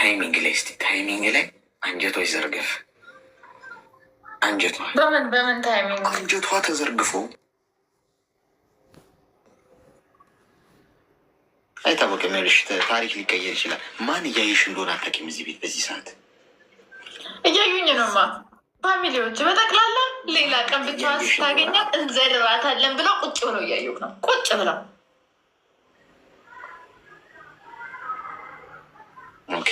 ታይሚንግ ላይ አንጀቷ ይዘርገፍ። አንጀቷ በምን ታይሚንግ አንጀቷ ተዘርግፎ አይታወቅም። ይኸውልሽ ታሪክ ሊቀየር ይችላል። ማን እያየሽ እንደሆነ አታውቂም። እዚህ ቤት በዚህ ሰዓት እያዩኝ ነውማ ፋሚሊዎች በጠቅላላ ሌላ ቀን ብቻዋን ስታገኛት እንዘድራታለን ብለው ቁጭ ብለው እያዩ ነው። ቁጭ ብለው ኦኬ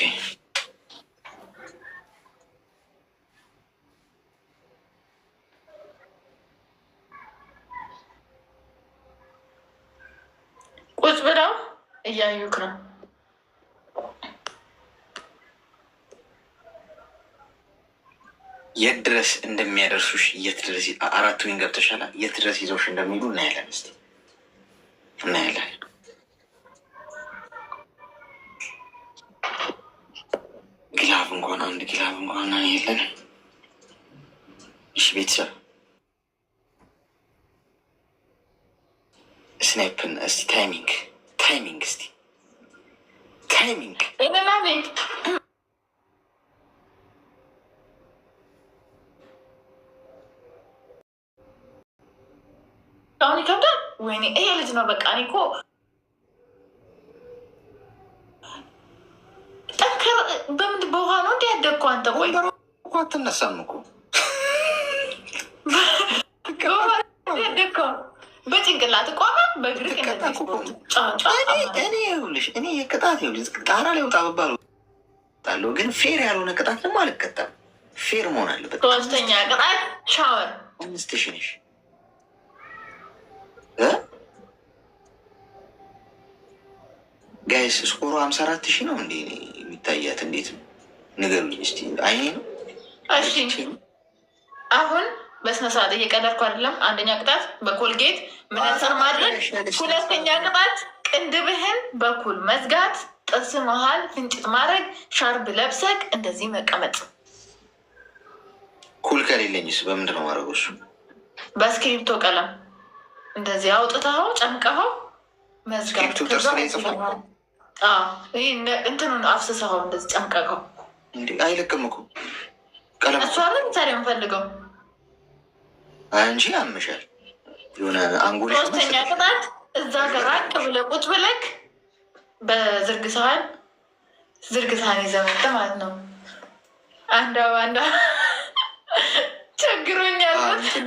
ቁጭ ብለው እያዩክ ነው። የት ድረስ እንደሚያደርሱሽ የት ድረስ አራት ዊን ገብተሻላ። የት ድረስ ይዘውሽ እንደሚሉ እናያለን። እስኪ እናያለን። ግላብ እንኳን አንድ ግላብ እንኳን የለን። እሺ ቤተሰብ ስናይፕን እስቲ ታይሚንግ እስቲ ታይሚንግ አሁን ይከብዳል። ወይኔ ይሄ ልጅ ነው በቃ። እኔ እኮ ጠንከር በምንድን በውሃ ነው እንዲ ያደግኩ። አንተ ቆይ እኮ አትነሳም እኮ ያደግከው በጭንቅላት ቆመ በግር እኔ የቅጣት ጣራ ላይ ወጣ በባል ጣለሁ፣ ግን ፌር ያልሆነ ቅጣት ደግሞ አልቀጣም። ፌር መሆን አለበት። ሶስተኛ ቅጣት ሻወር 5000 ነሽ ጋይስ። ስኮሩ 54,000 ነው እንዴ የሚታያት? እንዴት ነው ንገሩኝ እስኪ። አይኔ ነው እሺ። አሁን በስነስርዓት እየቀለድኩ አይደለም። አንደኛ ቅጣት በኮልጌት መነጽር ማድረግ። ሁለተኛ ቅጣት ቅንድብህን በኩል መዝጋት፣ ጥርስ መሀል ፍንጭት ማድረግ፣ ሻርብ ለብሰቅ እንደዚህ መቀመጥ። ኩል ከሌለኝስ በምንድን ነው ማድረጉ? እሱ በእስክሪፕቶ ቀለም እንደዚህ አውጥተኸው ጨምቀኸው መዝጋት። ጥርስ ላይ ጽፏል። ይህ እንትኑን አፍስሰኸው እንደዚህ ጨምቀቀው። አይለቅም እኮ ቀለም። እሷ ምን ታዲያ የምፈልገው እንጂ ያምሻል የሆነ አንጉል። ሶስተኛ ቅጣት እዛ ጋር ራቅ ብለህ ቁጭ ብለህ በዝርግ ሳህን ይዘህ መጥተህ ማለት ነው። አንዷ ቸግሮኛል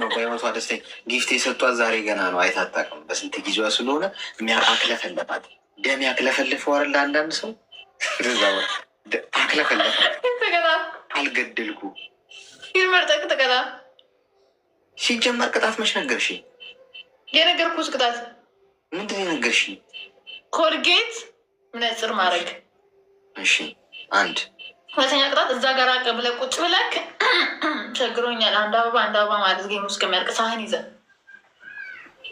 ነው በህይወቷ ደስተኛ ጊፍት የሰጧት ዛሬ ገና ነው። አይታጣቅም በስንት ጊዜዋ ስለሆነ አክለፈለፋት። ደም ያክለፈልፈው አይደል? አንዳንድ ሰው አክለፈለፋት። አልገደልኩ ይመርጠቅ ተቀጣ። ሲጀመር ቅጣት መች ነገርሽ? የነገርኩት ቅጣት ምንድን የነገርሽ? ኮልጌት መነጽር ማድረግ። እሺ አንድ ሁለተኛ ቅጣት እዛ ጋር አቀ ብለህ ቁጭ ብለህ ቸግሮኛል አንድ አበባ ማለት ጌም ውስጥ ከሚያልቅ ሳህን ይዘህ።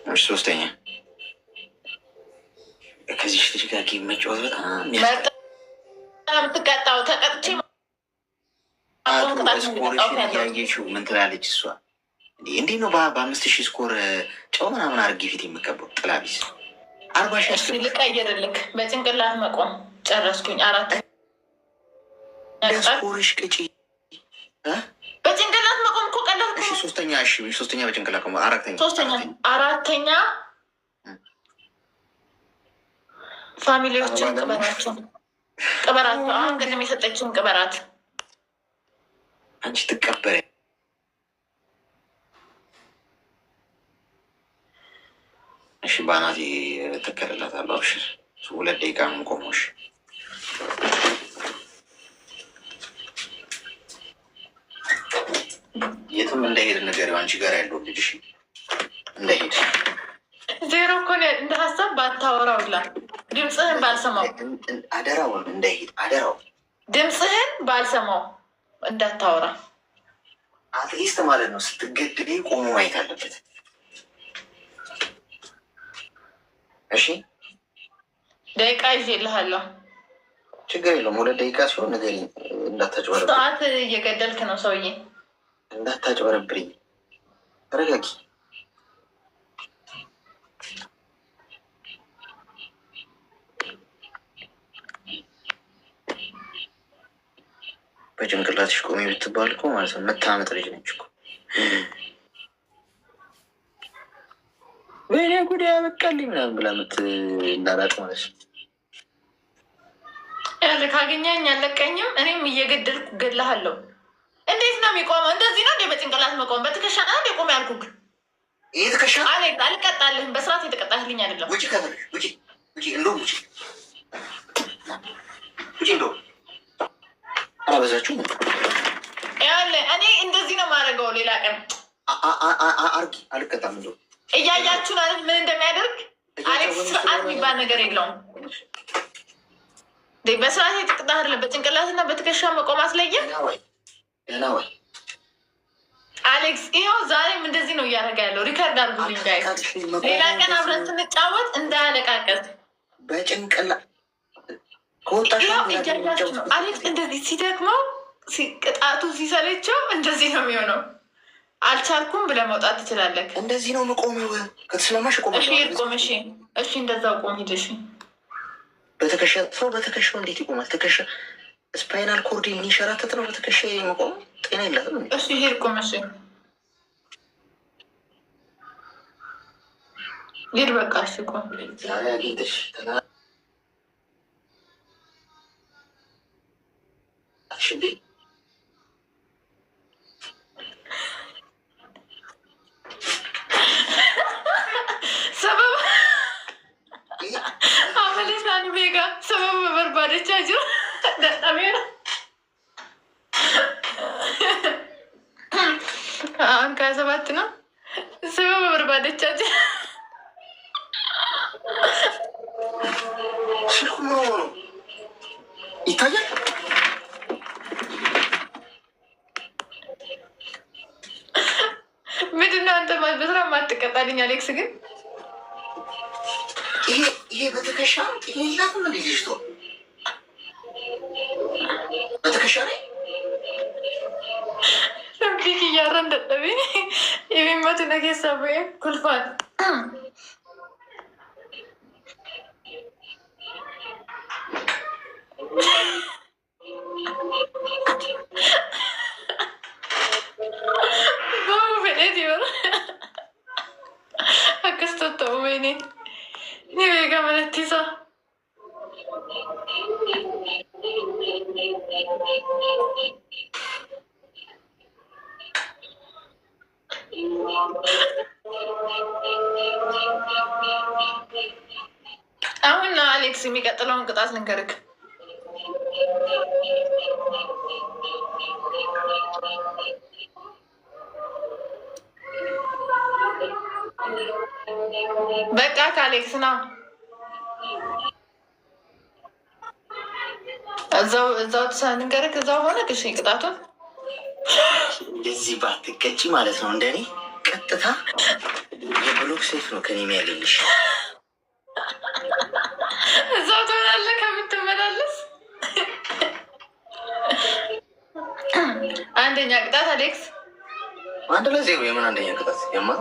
እሺ ሶስተኛ ከዚህ ልጅ ጋር ጌም መጫወት በጣም የምትቀጣው ተቀጥቼ ያየችው ምን ትላለች እሷ? እንዲህ ነው በ5000 ስኮር ጨው ምናምን አድርጌ ፊት የምቀበው ጥላቢስ 40,000 ልቀይርልክ። በጭንቅላት መቆም ጨረስኩኝ። አራት ስኮርሽ ቅጪ በጭንቅላት መቆም እኮ ቀላል። ሶስተኛ በጭንቅላት ቆም። አራተኛ ፋሚሊዎችን ቅበራቸው። አሁን ቅድም የሰጠችውን ቅበራት አንቺ ትቀበረ። እሺ ባናቴ ተከለላታለሁ። አብሽር 2 ደቂቃ ቆሞሽ የትም እንዳይሄድ ነገር አንቺ ጋር ያለው ልጅሽ እንዳይሄድ። ዜሮ እኮ እንደ ሀሳብ ባታወራውላ ድምፅህን ባልሰማው አደራውን እንዳይሄድ አደራው ድምፅህን ባልሰማው እንዳታወራ አትሊስት ማለት ነው። ስትገድል ቆሞ ማየት አለበት። እሺ ደቂቃ ይዤልሃለሁ። ችግር የለውም። 2 ደቂቃ ሲሆን ንገሪኝ። እንዳታጭበረብሪ። ሰዓት እየገደልክ ነው ሰውዬ። እንዳታጭበረብሪኝ። ተረጋጊ። በጭንቅላትሽ ቆሚ ብትባል እኮ ማለት ነው የምታመጥ ልጅ ነች እኮ። ወይኔ ጉዳይ ያበቃልኝ ምናምን ብላ እንዳላጥ ማለት ነው። ያለ ካገኘኝ አለቀኝም። እኔም እየገደልኩ ገድልሃለሁ። እንዴት ነው የሚቆመው? እንደዚህ ነው እንደ በጭንቅላት መቆም? በትከሻ ነው እንደ ቆም ያልኩህ? ይህ ትከሻ አልቀጣልህም። በስርዓት የተቀጣልኝ አይደለም። ውጭ ከፈለግሽ ውጭ፣ ውጭ እንደውም ውጭ፣ ውጭ እንደውም አላበዛችሁም? ያለ እኔ እንደዚህ ነው የማደርገው። ሌላ ቀን አርጊ፣ አልቀጣም። እንደውም እያያችሁ ማለት ምን እንደሚያደርግ አሌክስ ስርዓት የሚባል ነገር የለውም። በስርዓት የተቀጣ አይደለም። በጭንቅላትና በትከሻ መቆም አስለየ ገና ወይ አሌክስ፣ ይኸው ዛሬም እንደዚህ ነው እያደረገ ያለው። ሪከርድ አድርጉልኝ ጋይ። ሌላ ቀን አብረን ስንጫወት እንዳያለቃቀስ በጭንቅላ ይኸው እያያችሁ ነው። አሌክስ እንደዚህ ሲደክመው ቅጣቱ ሲሰለቸው እንደዚህ ነው የሚሆነው። አልቻልኩም ብለህ መውጣት ትችላለህ። እንደዚህ ነው መቆሚው። ከተስማማሽ ቆም። እሺ ቆም። እሺ እሺ፣ እንደዛው ቆም። ሂድ። እሺ በትከሻ ሰው በትከሻው እንዴት ይቆማል? ትከሻ ስፓይናል ኮርድ የሚንሸራተት ነው። በትከሻ መቆም ጤና የላትም። እሺ ሂድ ቆም። እሺ ሂድ በቃ። እሺ ቆም። አግኝተሽ ሰበብ በርባደቻ ጅ አሁን ከ27 ነው። ሰበብ በርባደቻ ጅ ይታያል። ምንድን ነው አንተ በስራ ማትቀጣልኝ? አሌክስ ግን ይሄ በትከሻ ሌላትም እንደ ልጅቶ በትከሻ ላይ ቢክ እያረ እንደጠቢ የሚመቱ ነገሳ ወይ ኩልፋት በሙፌሌት ይሆ አከስተተው ወይኔ ኒቤጋ መለቲሳ አሁን አሌክስ የሚቀጥለውን ቅጣት ልንገርክ። በቃ ከአሌክስ ነው። እዛው ልንገርክ። እዛው ሆነ ክሽ ቅጣቱን እንደዚህ ባትቀጪ ማለት ነው። እንደኔ ቀጥታ የብሎክ ሴፍ ነው ከኔ የሚያገኝሽ። እዛው ትሆናለህ ከምትመላለስ። አንደኛ ቅጣት አሌክስ 1-0። የምን አንደኛ ቅጣት ያማል?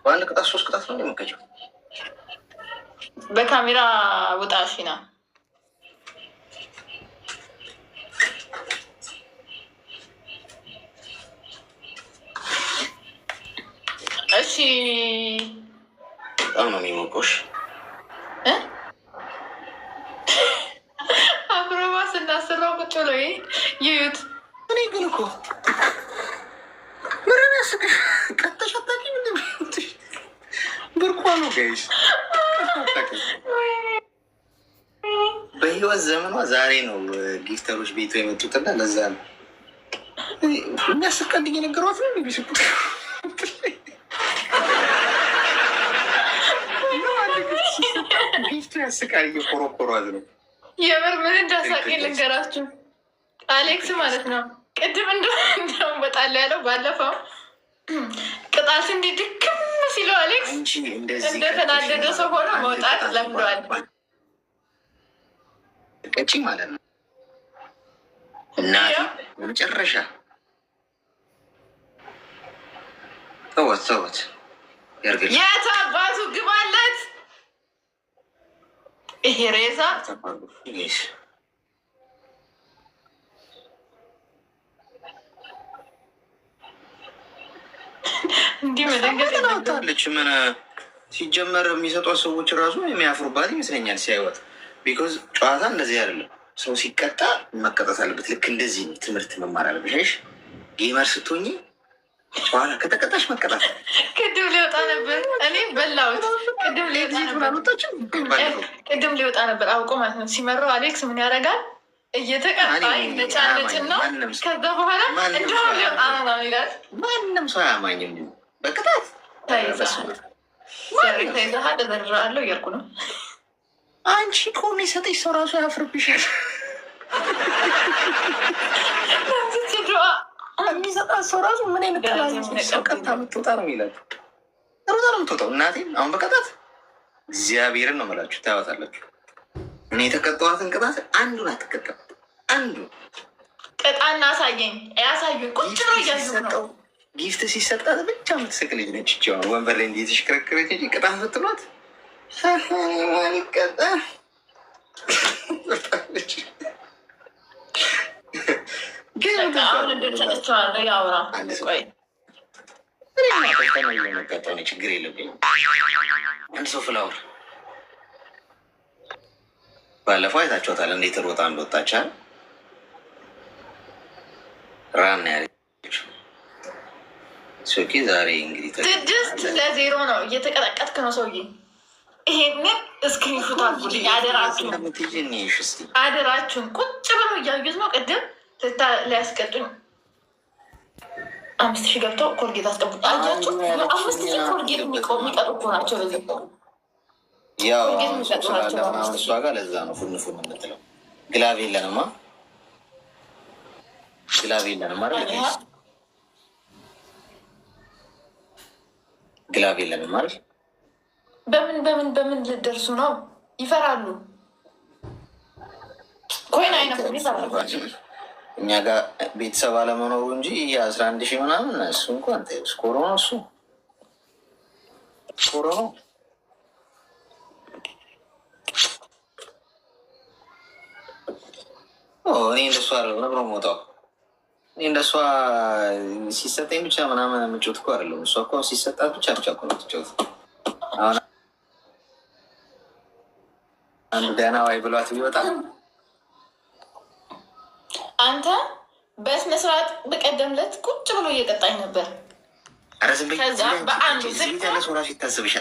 በአንድ ቅጣት 3 ቅጣት ነው የምከጀው። በካሜራ ውጣ። እሺ ና እሺ። በጣም ነው የሚሞቆሽ። አብረባ ስናስራው ቁጭ ብሎ ይዩት። እኔ ግን እኮ ምንም ያስቅሽ ቀጥተሽ አታውቂም። ብርኳ ነው ጋይስ። በህይወት ዘመኗ ዛሬ ነው ጊፍተሮች ቤቱ የመጡትና ለዛ ነው የሚያስቀልኝ የነገሯት ነው የሚስቁት። ጊፍቱ ያስቃል። እየኮረኮሯት ነው። የምር ምን እንዳሳቂ ልንገራችሁ። አሌክስ ማለት ነው ቅድም እንደውም በጣል ያለው ባለፈው ቅጣት እንዲህ ድክም ሲለው አሌክስ እንደተናደደ ሰው ሆኖ መውጣት ለምደዋል። ቀጪ ማለት ነው እና መጨረሻ ተወት ያርገ የት አባቱ ግባለት ይሄ ሬዛ እንዲህ መደንገጥታለች። ምን ሲጀመር የሚሰጧት ሰዎች ራሱ የሚያፍሩባት ይመስለኛል ሲያይወት። ቢኮዝ ጨዋታ እንደዚህ አይደለም። ሰው ሲቀጣ መቀጣት አለበት። ልክ እንደዚህ ትምህርት መማር አለብሽ። ጌመር ስትሆኚ በኋላ ከተቀጣሽ መቀጣት። ቅድም ሊወጣ ነበር፣ እኔ በላሁት። ቅድም ሊወጣ ነበር አውቆ ማለት ነው። ሲመራው አሌክስ ምን ያደርጋል? እየተቀጣ ነጫነጭና ከዛ በኋላ እንዲሁም ሊወጣ ነው ይላል። ማንም ሰው አያማኝም። በቅጣት ተይዘሃል እዘርራለሁ እያልኩ ነው። አንቺ ከሆነ የሰጠች ሰው ራሱ ያፍርብሻል። የሚሰጣት ሰው ራሱ ምን አይነት ሰው ቀጥታ የምትወጣ ነው የሚላችሁ። ሮዛ ነው የምትወጣው። እናቴም አሁን በቀጣት እግዚአብሔርን ነው የምላችሁ። ታያዋታላችሁ። እኔ የተቀጠዋትን ቅጣት አንዱን አትቀጣም። አንዱ ቅጣና አሳየኝ፣ ያሳዩን። ቁጭ ነው እያዩ ነው። ጊፍት ሲሰጣት ብቻ የምትስቅ ልጅ ነች። ሆን ወንበር ላይ እንዲህ የተሽከረከረች እንጂ ቅጣት ስትሏት ይቀጣ ችግር የለብኝም። አንድ ሰው ፍላወር ባለፈው አይታችኋታል እንዴት ሮጣ እንደወጣቻል። ራና ያለችው ሶኪ ዛሬ እንግዲህ 6-0 ነው። እየተቀጠቀጥክ ነው ሰውዬ። ይሄንን እስክሪንሹት አድርጉልኝ አደራችሁን። ቁጭ ብለው እያዩት ነው። ቅድም ሊያስቀጡኝ 5000 ገብተው ኮልጌት አስቀቡ። አያቸው 5000 ኮልጌት የሚቀጡ እኮ ናቸው። በዚህ ያው እሷ ጋር ለዛ ነው ፉንፉን የምትለው። ግላቭ የለንማ ግላቭ የለንም ማለት በምን ልደርሱ ነው? ይፈራሉ። ኮይን አይነት እኛ ጋር ቤተሰብ አለመኖሩ እንጂ 11,000 ምናምን እሱ እንኳን ስኮሮ ነው። እሱ ስኮሮ ነው። እኔ እንደሷ ነብሮ ሞታው እኔ እንደሷ ሲሰጠኝ ብቻ ምናምን የምጮት እኮ አይደለም። እሷ እኮ ሲሰጣት ብቻ እኮ ነው ትጮት። አሁን አንዱ ደህና ዋይ ብሏት ቢወጣ አንተ በስነ ስርዓት በቀደም ዕለት ቁጭ ብሎ እየቀጣኝ ነበር። ኧረ ዝም በይ። ከዛ በአንዱ ራሱ ይታስብሻል።